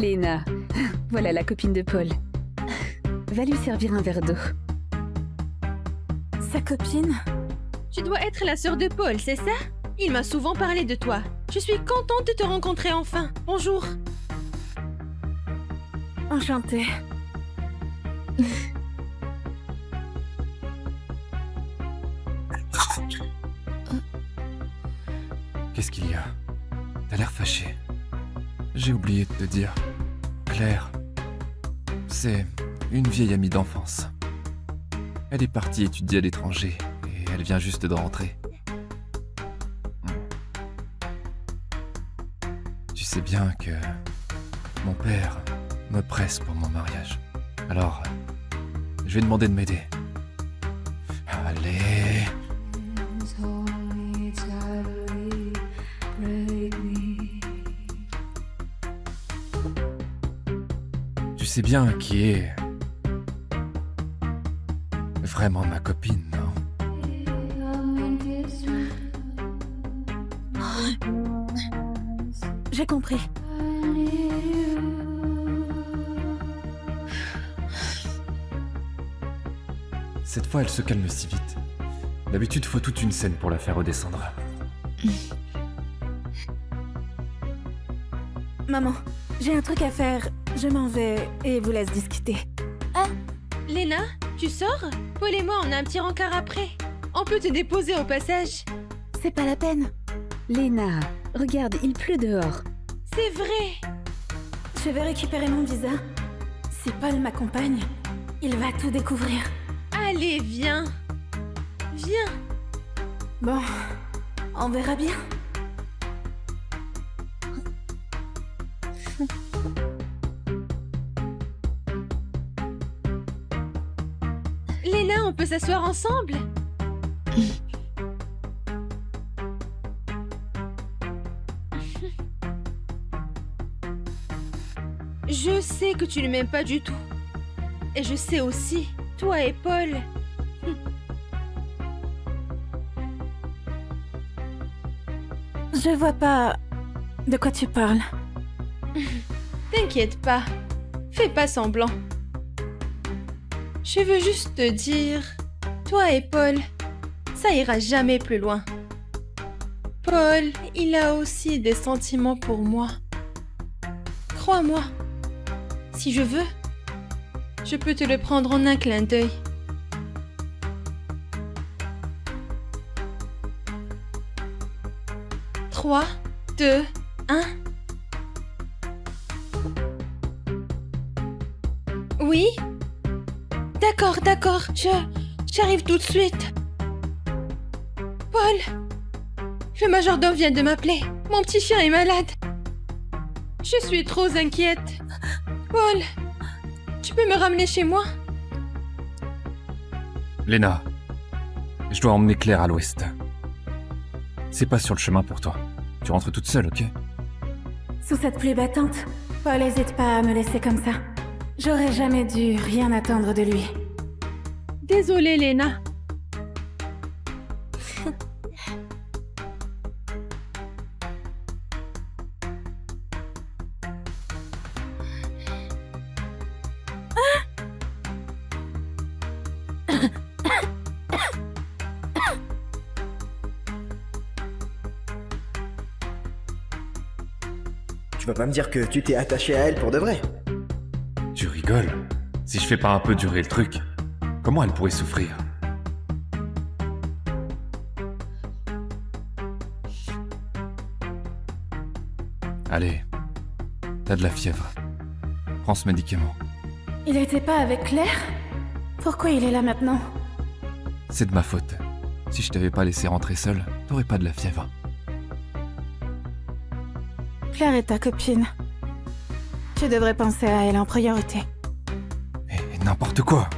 Léna, voilà la copine de Paul. Va lui servir un verre d'eau. Sa copine? Tu dois être la sœur de Paul, c'est ça? Il m'a souvent parlé de toi. Je suis contente de te rencontrer enfin. Bonjour. Enchantée. Qu'est-ce qu'il y a? T'as l'air fâché. J'ai oublié de te dire. Claire, c'est une vieille amie d'enfance. Elle est partie étudier à l'étranger et elle vient juste de rentrer. Tu sais bien que mon père me presse pour mon mariage. Alors, je vais demander de m'aider. Allez. Tu sais bien qui est vraiment ma copine, non? J'ai compris. Cette fois, elle se calme si vite. D'habitude, faut toute une scène pour la faire redescendre. Maman, j'ai un truc à faire. Je m'en vais et vous laisse discuter. Léna, tu sors? Paul et moi, on a un petit rencard après. On peut te déposer au passage. C'est pas la peine. Léna, regarde, il pleut dehors. C'est vrai. Je vais récupérer mon visa. Si Paul m'accompagne, il va tout découvrir. Allez, viens. Viens. Bon, on verra bien. Léna, on peut s'asseoir ensemble? Je sais que tu ne m'aimes pas du tout. Et je sais aussi, toi et Paul. Je vois pas de quoi tu parles. T'inquiète pas. Fais pas semblant. Je veux juste te dire, toi et Paul, ça ira jamais plus loin. Paul, il a aussi des sentiments pour moi. Crois-moi. Si je veux, je peux te le prendre en un clin d'œil. Trois, 2, 1. Oui? D'accord, j'arrive tout de suite. Paul? Le majordome vient de m'appeler. Mon petit chien est malade. Je suis trop inquiète. Paul, tu peux me ramener chez moi? Léna, je dois emmener Claire à l'ouest. C'est pas sur le chemin pour toi. Tu rentres toute seule, ok? Sous cette pluie battante, Paul n'hésite pas à me laisser comme ça. J'aurais jamais dû rien attendre de lui. Désolée, Léna. Tu vas pas me dire que tu t'es attaché à elle pour de vrai? Tu rigoles? Si je fais pas un peu durer le truc, comment elle pourrait souffrir? Allez, t'as de la fièvre. Prends ce médicament. Il était pas avec Claire? Pourquoi il est là maintenant? C'est de ma faute. Si je t'avais pas laissé rentrer seule, t'aurais pas de la fièvre. Claire est ta copine. Tu devrais penser à elle en priorité. Et n'importe quoi!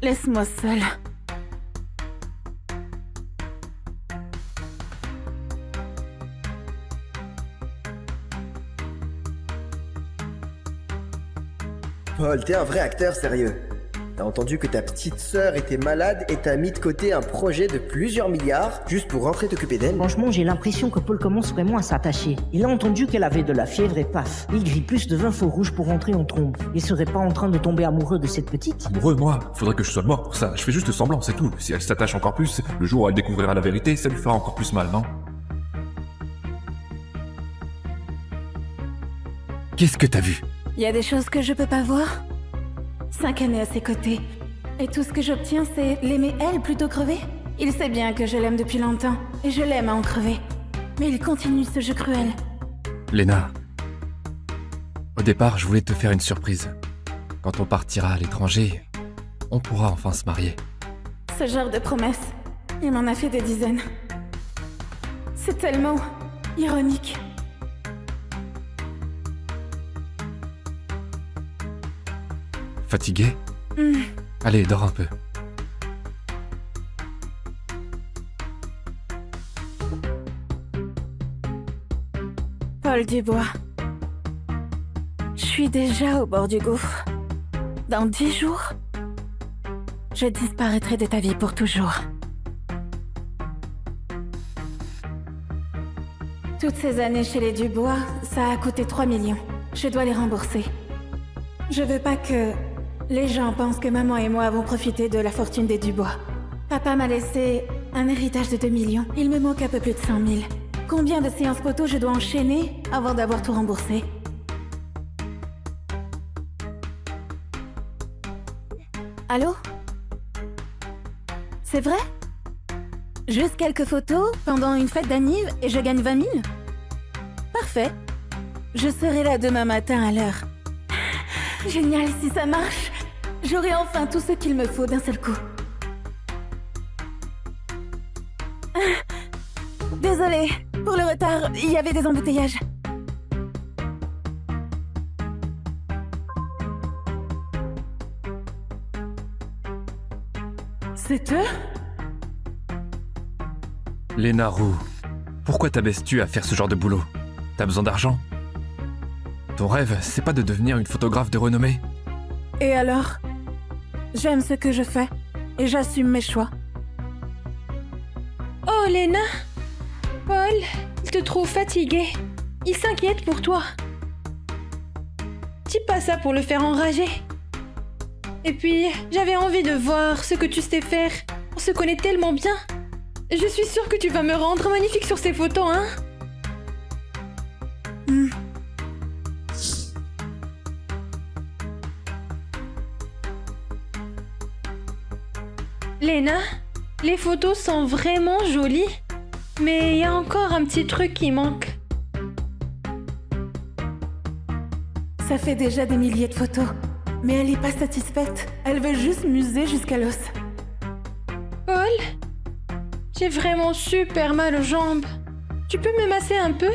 Laisse-moi seule. Paul, t'es un vrai acteur sérieux. T'as entendu que ta petite sœur était malade et t'as mis de côté un projet de plusieurs milliards juste pour rentrer t'occuper d'elle? Franchement, j'ai l'impression que Paul commence vraiment à s'attacher. Il a entendu qu'elle avait de la fièvre et paf, il grille plus de 20 feux rouges pour rentrer en trombe. Il serait pas en train de tomber amoureux de cette petite? Amoureux, moi? Faudrait que je sois mort pour ça. Je fais juste semblant, c'est tout. Si elle s'attache encore plus, le jour où elle découvrira la vérité, ça lui fera encore plus mal, non? Qu'est-ce que t'as vu? Il y a des choses que je peux pas voir. 5 années à ses côtés. Et tout ce que j'obtiens, c'est l'aimer elle plutôt crever. Il sait bien que je l'aime depuis longtemps. Et je l'aime à en crever. Mais il continue ce jeu cruel. Léna, au départ, je voulais te faire une surprise. Quand on partira à l'étranger, on pourra enfin se marier. Ce genre de promesse, il m'en a fait des dizaines. C'est tellement ironique. Fatigué? Allez, dors un peu. Paul Dubois. Je suis déjà au bord du gouffre. Dans 10 jours, je disparaîtrai de ta vie pour toujours. Toutes ces années chez les Dubois, ça a coûté 3 millions. Je dois les rembourser. Je veux pas que les gens pensent que maman et moi avons profité de la fortune des Dubois. Papa m'a laissé un héritage de 2 millions. Il me manque un peu plus de 100 000. Combien de séances photo je dois enchaîner avant d'avoir tout remboursé? Allô? C'est vrai? Juste quelques photos pendant une fête d'anniv et je gagne 20 000? Parfait. Je serai là demain matin à l'heure. Génial, si ça marche, j'aurai enfin tout ce qu'il me faut d'un seul coup. Désolée, pour le retard, il y avait des embouteillages. C'est eux? Léna Roux, pourquoi t'abaisses-tu à faire ce genre de boulot? T'as besoin d'argent? Ton rêve, c'est pas de devenir une photographe de renommée? Et alors? J'aime ce que je fais, et j'assume mes choix. Oh, Léna! Paul, il te trouve fatigué. Il s'inquiète pour toi. Dis pas ça pour le faire enrager. Et puis, j'avais envie de voir ce que tu sais faire. On se connaît tellement bien. Je suis sûre que tu vas me rendre magnifique sur ces photos, hein? Léna, les photos sont vraiment jolies, mais il y a encore un petit truc qui manque. Ça fait déjà des milliers de photos, mais elle est pas satisfaite. Elle veut juste muser jusqu'à l'os. Paul, j'ai vraiment super mal aux jambes. Tu peux me masser un peu?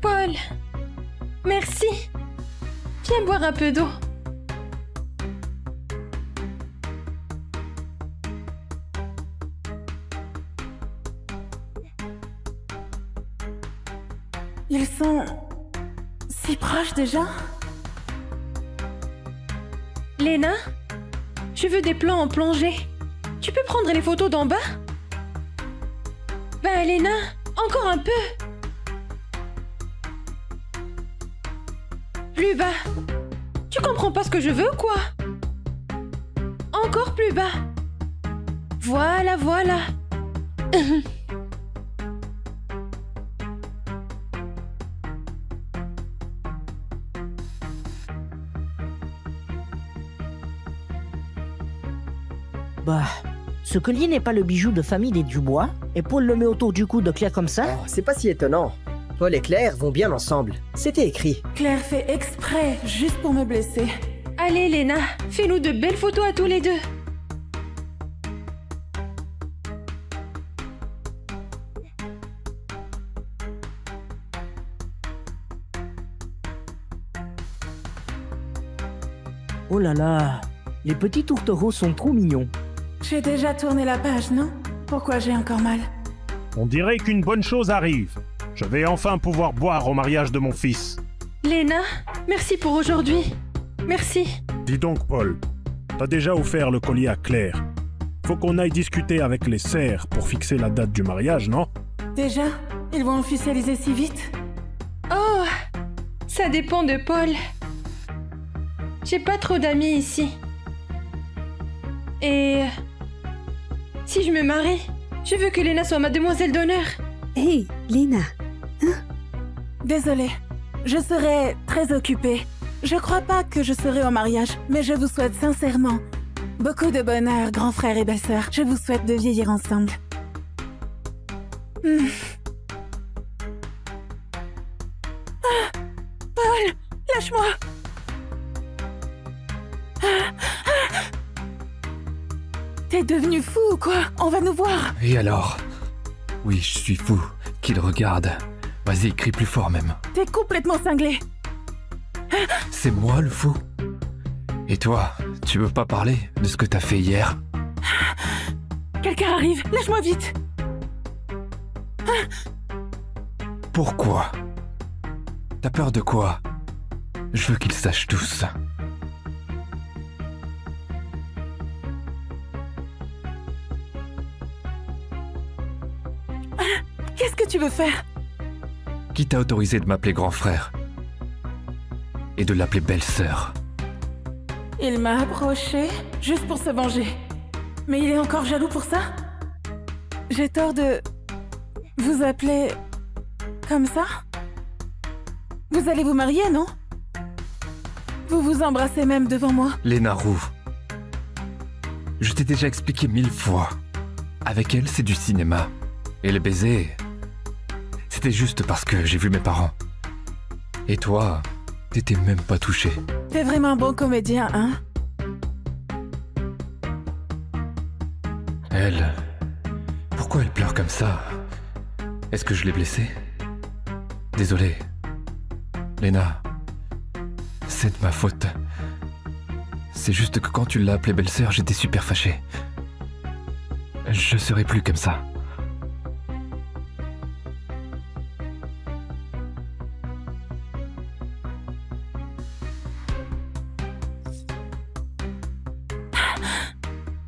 Paul, merci. Viens boire un peu d'eau. Ils sont si proches déjà? Léna, je veux des plans en plongée. Tu peux prendre les photos d'en bas? Bah, Léna, encore un peu. Plus bas. Tu comprends pas ce que je veux, quoi? Encore plus bas. Voilà, voilà. Bah, ce collier n'est pas le bijou de famille des Dubois, et Paul le met autour du cou de Claire comme ça? Oh, c'est pas si étonnant. Paul et Claire vont bien ensemble. C'était écrit. Claire fait exprès, juste pour me blesser. Allez, Léna, fais-nous de belles photos à tous les deux. Oh là là, les petits tourtereaux sont trop mignons. J'ai déjà tourné la page, non? Pourquoi j'ai encore mal? On dirait qu'une bonne chose arrive. Je vais enfin pouvoir boire au mariage de mon fils. Léna, merci pour aujourd'hui. Merci. Dis donc, Paul, t'as déjà offert le collier à Claire. Faut qu'on aille discuter avec les serfs pour fixer la date du mariage, non? Déjà, ils vont officialiser si vite? Oh, ça dépend de Paul. J'ai pas trop d'amis ici. Et si je me marie, je veux que Léna soit ma demoiselle d'honneur. Hé, Léna. Désolée, je serai très occupée. Je crois pas que je serai au mariage, mais je vous souhaite sincèrement beaucoup de bonheur, grand frère et belle-sœur. Je vous souhaite de vieillir ensemble. Paul, lâche-moi. T'es devenu fou ou quoi? On va nous voir. Et alors? Oui, je suis fou. Qu'il regarde. Vas-y, crie plus fort même. T'es complètement cinglé. C'est moi le fou? Et toi, tu veux pas parler de ce que t'as fait hier? Quelqu'un arrive, lâche-moi vite. Pourquoi? T'as peur de quoi? Je veux qu'ils sachent tous. Qu'est-ce que tu veux faire? Qui t'a autorisé de m'appeler grand frère? Et de l'appeler belle-sœur? Il m'a approché juste pour se venger. Mais il est encore jaloux pour ça? J'ai tort de vous appeler comme ça? Vous allez vous marier, non? Vous vous embrassez même devant moi? Léna Roux. Je t'ai déjà expliqué 1000 fois. Avec elle, c'est du cinéma. Et le baiser, c'était juste parce que j'ai vu mes parents. Et toi, t'étais même pas touché. T'es vraiment un bon comédien, hein? Elle... Pourquoi elle pleure comme ça? Est-ce que je l'ai blessée? Désolé. Léna, c'est de ma faute. C'est juste que quand tu l'as appelée belle-sœur, j'étais super fâché. Je serai plus comme ça.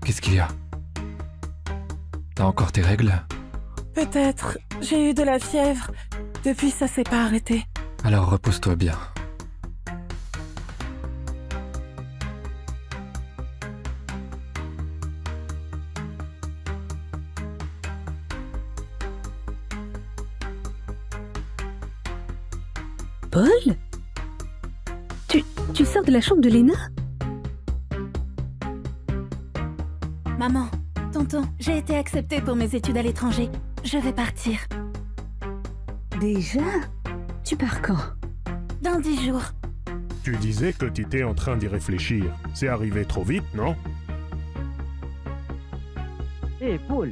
Qu'est-ce qu'il y a? T'as encore tes règles? Peut-être. J'ai eu de la fièvre. Depuis, ça s'est pas arrêté. Alors repose-toi bien. Paul? Tu sors de la chambre de Léna? Maman, tonton, j'ai été acceptée pour mes études à l'étranger. Je vais partir. Déjà? Tu pars quand? Dans 10 jours. Tu disais que tu étais en train d'y réfléchir. C'est arrivé trop vite, non? Hé, Paul,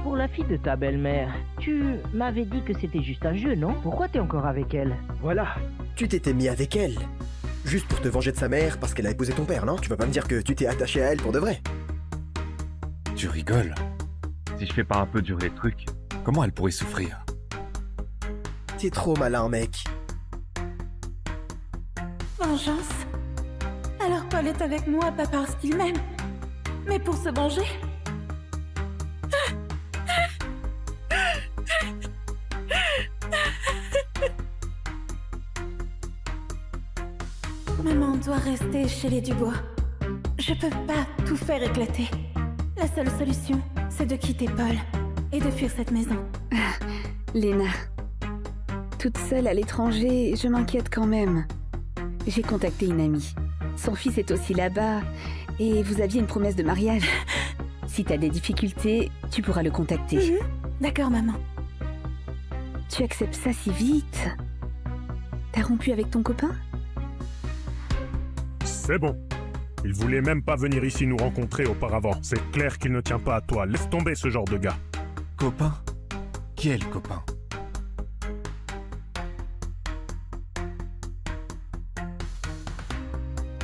pour la fille de ta belle-mère, tu m'avais dit que c'était juste un jeu, non? Pourquoi t'es encore avec elle? Voilà, tu t'étais mis avec elle. Juste pour te venger de sa mère parce qu'elle a épousé ton père, non? Tu vas pas me dire que tu t'es attaché à elle pour de vrai. Tu rigoles? Si je fais pas un peu durer le truc, comment elle pourrait souffrir? T'es trop malin, mec. Vengeance? Alors Paul est avec moi pas parce qu'il m'aime, mais pour se venger? Maman doit rester chez les Dubois. Je peux pas tout faire éclater. La seule solution, c'est de quitter Paul et de fuir cette maison. Léna. Toute seule à l'étranger, je m'inquiète quand même. J'ai contacté une amie. Son fils est aussi là-bas et vous aviez une promesse de mariage. Si t'as des difficultés, tu pourras le contacter. D'accord, maman. Tu acceptes ça si vite? T'as rompu avec ton copain? C'est bon. Il voulait même pas venir ici nous rencontrer auparavant. C'est clair qu'il ne tient pas à toi. Laisse tomber ce genre de gars. Copain? Quel copain?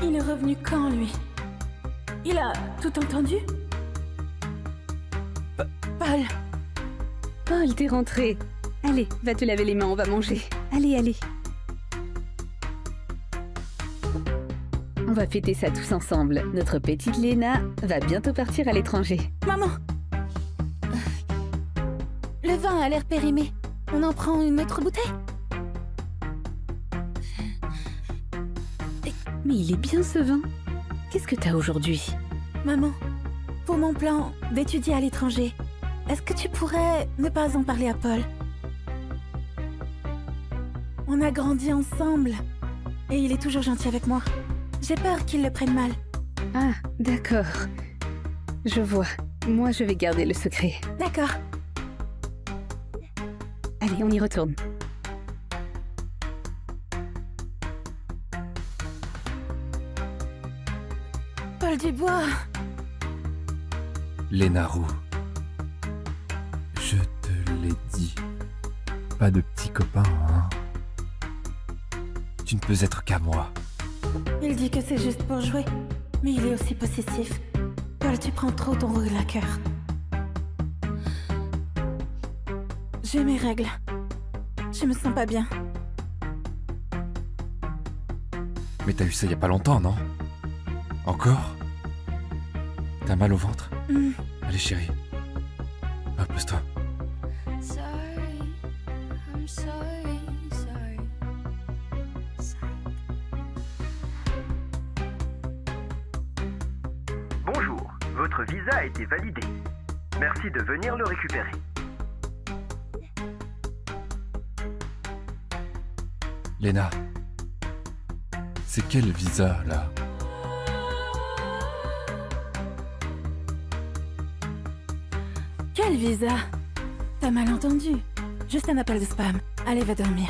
Il est revenu quand, lui? Il a tout entendu? Paul. Paul, t'es rentré. Allez, va te laver les mains, on va manger. Allez, allez. On va fêter ça tous ensemble. Notre petite Léna va bientôt partir à l'étranger. Maman! Le vin a l'air périmé. On en prend une autre bouteille? Mais il est bien ce vin. Qu'est-ce que t'as aujourd'hui? Maman, pour mon plan d'étudier à l'étranger, est-ce que tu pourrais ne pas en parler à Paul? On a grandi ensemble et il est toujours gentil avec moi. J'ai peur qu'il le prenne mal. Ah, d'accord. Je vois. Moi, je vais garder le secret. D'accord. Allez, on y retourne. Paul Dubois. Léna Roux. Je te l'ai dit. Pas de petit copain, hein. Tu ne peux être qu'à moi. Il dit que c'est juste pour jouer, mais il est aussi possessif. Paul, tu prends trop ton rôle à cœur. J'ai mes règles. Je me sens pas bien. Mais t'as eu ça il y a pas longtemps, non? Encore? T'as mal au ventre? Allez chérie. Repose-toi. Sorry, I'm sorry, sorry. Bonjour, votre visa a été validé. Merci de venir le récupérer. Léna. C'est quel visa, là? Quel visa? T'as mal entendu. Juste un appel de spam. Allez, va dormir.